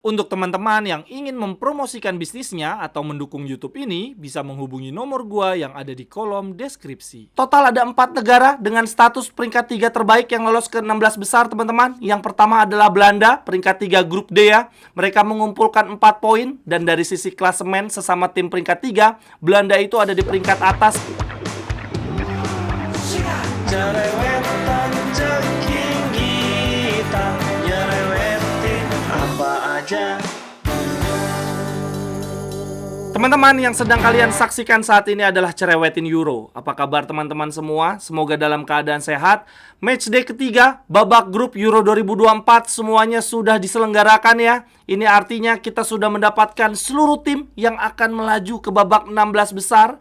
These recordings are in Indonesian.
Untuk teman-teman yang ingin mempromosikan bisnisnya atau mendukung YouTube ini, bisa menghubungi nomor gua yang ada di kolom deskripsi. Total ada 4 negara dengan status peringkat 3 terbaik yang lolos ke 16 besar, teman-teman. Yang pertama adalah Belanda, peringkat 3 grup D ya. Mereka mengumpulkan 4 poin, dan dari sisi klasemen sesama tim peringkat 3, Belanda itu ada di peringkat atas. Teman-teman yang sedang kalian saksikan saat ini adalah Cerewetin Euro. Apa kabar teman-teman semua? Semoga dalam keadaan sehat. Matchday ketiga, babak grup Euro 2024 semuanya sudah diselenggarakan ya. Ini artinya kita sudah mendapatkan seluruh tim yang akan melaju ke babak 16 besar.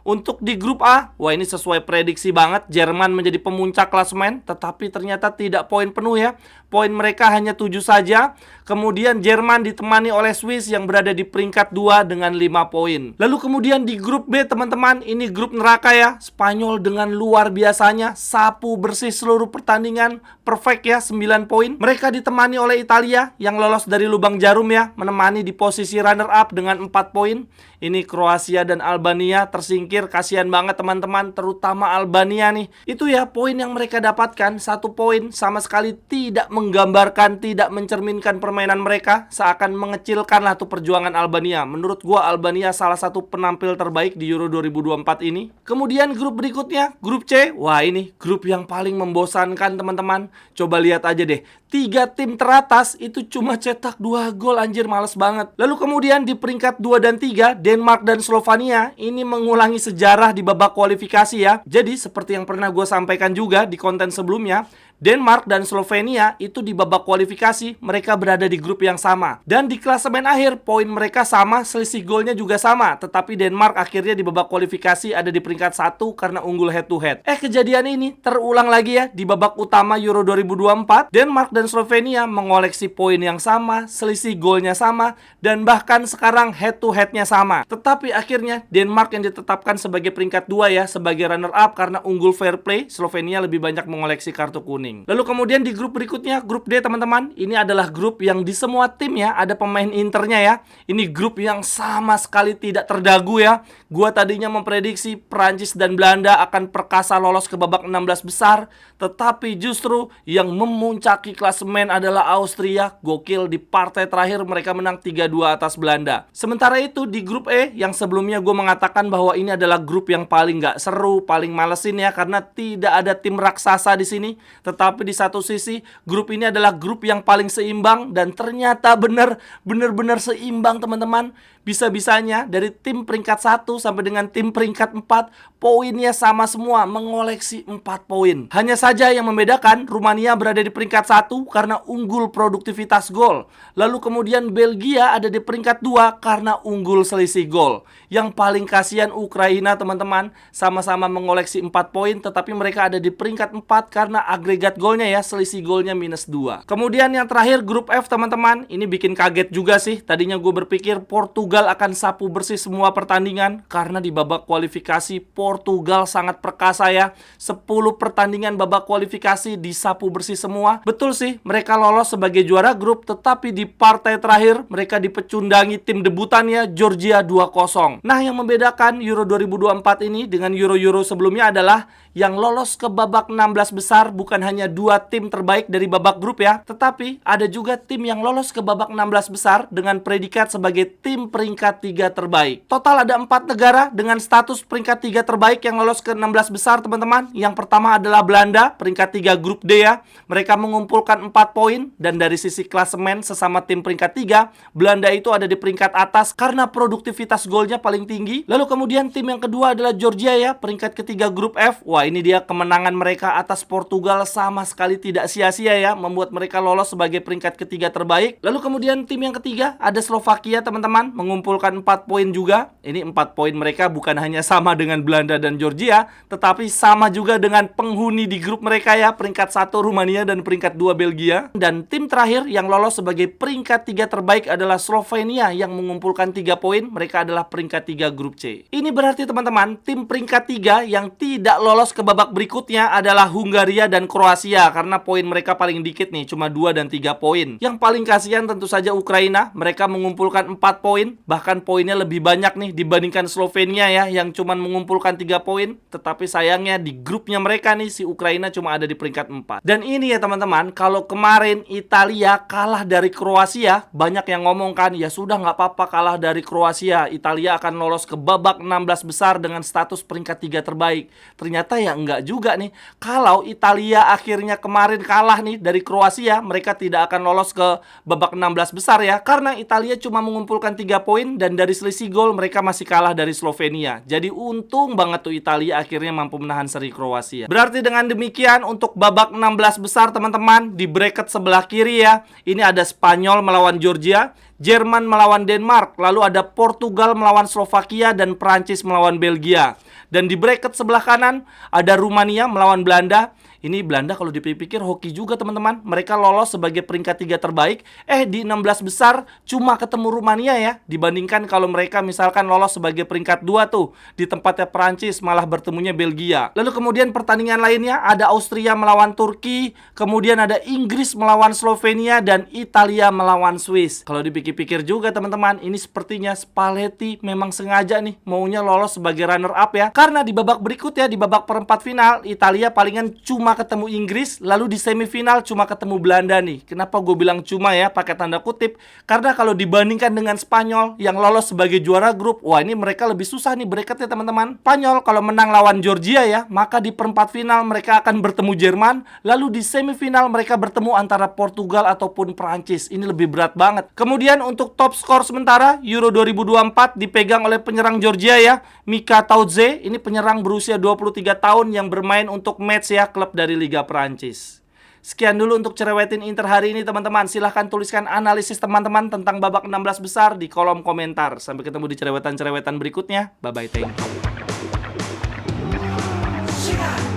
Untuk di grup A, wah ini sesuai prediksi banget, Jerman menjadi pemuncak klasemen, tetapi ternyata tidak poin penuh ya. Poin mereka hanya 7 saja. Kemudian Jerman ditemani oleh Swiss yang berada di peringkat 2 dengan 5 poin. Lalu kemudian di grup B teman-teman, ini grup neraka ya. Spanyol dengan luar biasanya sapu bersih seluruh pertandingan, perfect ya, 9 poin. Mereka ditemani oleh Italia yang lolos dari lubang jarum ya, menemani di posisi runner up dengan 4 poin. Ini Kroasia dan Albania tersingkir, kasihan banget teman-teman, terutama Albania nih. Itu ya poin yang mereka dapatkan, 1 poin, sama sekali tidak menggambarkan, tidak mencerminkan permainan mereka, seakan mengecilkan lah tuh perjuangan Albania. Menurut gua Albania salah satu penampil terbaik di Euro 2024 ini. Kemudian grup berikutnya, grup C. Wah ini grup yang paling membosankan teman-teman. Coba lihat aja deh, 3 tim teratas itu cuma cetak 2 gol, anjir males banget. Lalu kemudian di peringkat 2 dan 3, Denmark dan Slovenia ini mengulangi sejarah di babak kualifikasi ya. Jadi seperti yang pernah gue sampaikan juga di konten sebelumnya, Denmark dan Slovenia itu di babak kualifikasi mereka berada di grup yang sama. Dan di klasemen akhir poin mereka sama, selisih golnya juga sama. Tetapi Denmark akhirnya di babak kualifikasi ada di peringkat 1 karena unggul head to head. Kejadian ini terulang lagi ya di babak utama Euro 2024. Denmark dan Slovenia mengoleksi poin yang sama, selisih golnya sama, dan bahkan sekarang head to headnya sama. Tetapi akhirnya Denmark yang ditetapkan sebagai peringkat 2 ya, sebagai runner up karena unggul fair play. Slovenia lebih banyak mengoleksi kartu kuning. Lalu kemudian di grup berikutnya, grup D teman-teman. Ini adalah grup yang di semua tim ya ada pemain Internya ya. Ini grup yang sama sekali tidak terdagu ya. Gua tadinya memprediksi Prancis dan Belanda akan perkasa lolos ke babak 16 besar, tetapi justru yang memuncaki klasemen adalah Austria. Gokil, di partai terakhir mereka menang 3-2 atas Belanda. Sementara itu di grup E, yang sebelumnya gue mengatakan bahwa ini adalah grup yang paling gak seru, paling malesin ya, karena tidak ada tim raksasa di sini. Tetapi di satu sisi, grup ini adalah grup yang paling seimbang, dan ternyata benar-benar seimbang teman-teman. Bisa-bisanya dari tim peringkat 1 sampai dengan tim peringkat 4, poinnya sama semua, mengoleksi 4 poin. Hanya saja yang membedakan, Rumania berada di peringkat 1 karena unggul produktivitas gol. Lalu kemudian Belgia ada di peringkat 2 karena unggul selisih gol. Yang paling kasihan Ukraina teman-teman, sama-sama mengoleksi 4 poin, tetapi mereka ada di peringkat 4 karena agregat golnya ya, selisih golnya -2. Kemudian yang terakhir grup F teman-teman, ini bikin kaget juga sih. Tadinya gue berpikir Portugal akan sapu bersih semua pertandingan, karena di babak kualifikasi Portugal sangat perkasa ya. 10 pertandingan babak kualifikasi disapu bersih semua. Betul sih, mereka lolos sebagai juara grup, tetapi di partai terakhir mereka dipecundangi tim debutannya Georgia 2-0. Nah, yang membedakan Euro 2024 ini dengan Euro-Euro sebelumnya adalah yang lolos ke babak 16 besar bukan hanya 2 tim terbaik dari babak grup ya, tetapi ada juga tim yang lolos ke babak 16 besar dengan predikat sebagai tim peringkat 3 terbaik. Total ada 4 negara dengan status peringkat 3 terbaik yang lolos ke 16 besar teman-teman. Yang pertama adalah Belanda, peringkat 3 grup D ya. Mereka mengumpulkan 4 poin, dan dari sisi klasemen sesama tim peringkat 3, Belanda itu ada di peringkat atas karena produktivitas golnya paling tinggi. Lalu kemudian tim yang kedua adalah Georgia ya, peringkat ketiga grup F. Wah, ini dia kemenangan mereka atas Portugal sama sekali tidak sia-sia ya, membuat mereka lolos sebagai peringkat ketiga terbaik. Lalu kemudian tim yang ketiga ada Slovakia teman-teman, mengumpulkan 4 poin juga. Ini 4 poin mereka bukan hanya sama dengan Belanda dan Georgia, tetapi sama juga dengan penghuni di grup mereka ya, peringkat 1 Rumania dan peringkat 2 Belgia. Dan tim terakhir yang lolos sebagai peringkat 3 terbaik adalah Slovenia yang mengumpulkan 3 poin. Mereka adalah peringkat 3 grup C. Ini berarti teman-teman, tim peringkat 3 yang tidak lolos ke babak berikutnya adalah Hungaria dan Kroasia Kroasia karena poin mereka paling dikit nih, cuma 2 dan 3 poin. Yang paling kasihan tentu saja Ukraina, mereka mengumpulkan 4 poin, bahkan poinnya lebih banyak nih dibandingkan Slovenia ya yang cuma mengumpulkan 3 poin. Tetapi sayangnya di grupnya mereka nih si Ukraina cuma ada di peringkat 4. Dan ini ya teman-teman, kalau kemarin Italia kalah dari Kroasia, banyak yang ngomong kan, ya sudah nggak apa-apa kalah dari Kroasia, Italia akan lolos ke babak 16 besar dengan status peringkat 3 terbaik. Ternyata ya enggak juga nih. Kalau Italia akhirnya kemarin kalah nih dari Kroasia, mereka tidak akan lolos ke babak 16 besar ya, karena Italia cuma mengumpulkan 3 poin dan dari selisih gol mereka masih kalah dari Slovenia. Jadi untung banget tuh Italia akhirnya mampu menahan seri Kroasia. Berarti dengan demikian untuk babak 16 besar teman-teman, di bracket sebelah kiri ya, ini ada Spanyol melawan Georgia, Jerman melawan Denmark, lalu ada Portugal melawan Slovakia, dan Prancis melawan Belgia. Dan di bracket sebelah kanan ada Rumania melawan Belanda. Ini Belanda kalau dipikir hoki juga teman-teman. Mereka lolos sebagai peringkat 3 terbaik. Di 16 besar cuma ketemu Rumania ya. Dibandingkan kalau mereka misalkan lolos sebagai peringkat 2 tuh, di tempatnya Prancis malah bertemunya Belgia. Lalu kemudian pertandingan lainnya ada Austria melawan Turki, kemudian ada Inggris melawan Slovenia, dan Italia melawan Swiss. Kalau dipikir-pikir juga teman-teman, ini sepertinya Spalletti memang sengaja nih maunya lolos sebagai runner up ya. Karena di babak berikutnya, di babak perempat final, Italia palingan cuma ketemu Inggris, lalu di semifinal cuma ketemu Belanda nih. Kenapa gue bilang cuma ya, pakai tanda kutip? Karena kalau dibandingkan dengan Spanyol yang lolos sebagai juara grup, wah ini mereka lebih susah nih bracketnya teman-teman. Spanyol kalau menang lawan Georgia ya, maka di perempat final mereka akan bertemu Jerman, lalu di semifinal mereka bertemu antara Portugal ataupun Prancis. Ini lebih berat banget. Kemudian untuk top skor sementara Euro 2024 dipegang oleh penyerang Georgia ya, Mika Taudze. Ini penyerang berusia 23 tahun yang bermain untuk Metz ya, klub dari Liga Prancis. Sekian dulu untuk Cerewetin Inter hari ini teman-teman. Silahkan tuliskan analisis teman-teman tentang babak 16 besar di kolom komentar. Sampai ketemu di cerewetan-cerewetan berikutnya. Bye-bye, thank you.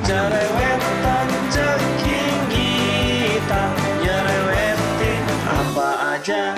Cerewetan ceking kita, nyerewetin apa aja.